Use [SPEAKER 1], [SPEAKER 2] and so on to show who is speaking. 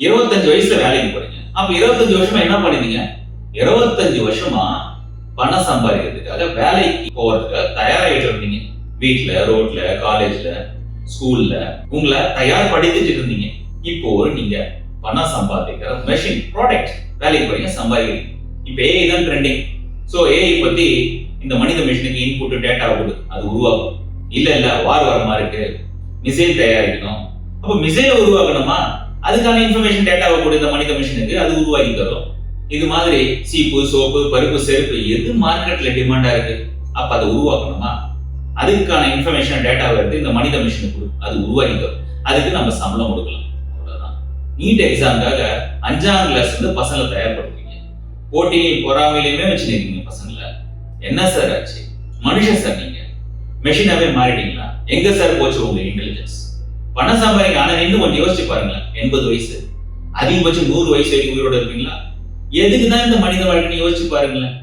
[SPEAKER 1] 25 வயசுல வேலைக்கு போறீங்க. அப்ப 25 வருஷமா என்ன பண்ணீங்க? 25 வருஷமா பணம் சம்பாதிக்கிறதுக்காக வேலைக்கு போறதுக்காக தயாராகிட்டு இருந்தீங்க. வீட்டுல, ரோட்ல, காலேஜ்ல, ஸ்கூல்ல உங்களை தயார்படுத்திட்டு இருந்தீங்க. இப்போ நீங்க பணம் சம்பாதிக்கிற மெஷின் ப்ராடக்ட் வேலைக்கு போறீங்க, சம்பாதிக்கிறீங்க. இப்போ ஏஐ தான் ட்ரெண்டிங். ஸோ ஏஐ பத்தி இந்த மனித மிஷினுக்கு இன்புட் டேட்டா கொடுது, அது உருவாகும். இல்ல வார் வர மாதிரி இருக்கு, மிசைல் தயாரிக்கணும். அப்ப மிசைல் உருவாக்கணுமா, அதுக்கான இன்ஃபர்மேஷன் டேட்டாவை கூட இந்த மனித மிஷினுக்கு அது உருவாக்கி தரும். இது மாதிரி சீப்பு, சோப்பு, பருப்பு, செருப்பு எது மார்க்கெட்ல டிமாண்டா இருக்கு, அப்ப அதை உருவாக்கணுமா, அதுக்கான இன்ஃபர்மேஷன் டேட்டாவை எடுத்து இந்த மனித மிஷினுக்கு அது உருவாக்கி தரும். அதுக்கு நம்ம சம்பளம் கொடுக்கலாம். அவ்வளவுதான். நீட் எக்ஸாமுக்காக 5ஆம் கிளாஸ் பசங்களை தயார்படுத்துவீங்க. போட்டியில் பொறாமையிலுமே வச்சுருக்கீங்க பசங்களை. என்ன சார் ஆச்சு? மனுஷன் சார் நீங்க, மெஷினாவே மாறிட்டீங்களா? எங்க சார் போச்சு உங்க இன்டெலிஜென்ஸ்? பணம் சம்பாதிக்க. ஆனா இன்னும் கொஞ்சம் யோசிச்சு பாருங்களேன். 80 வயசு, அதிகபட்சம் 100 வயசு வரைக்கும் உயிரோட இருப்பீங்களா? எதுக்குதான் இந்த மனித வாழ்க்கைன்னு யோசிச்சு பாருங்களேன்.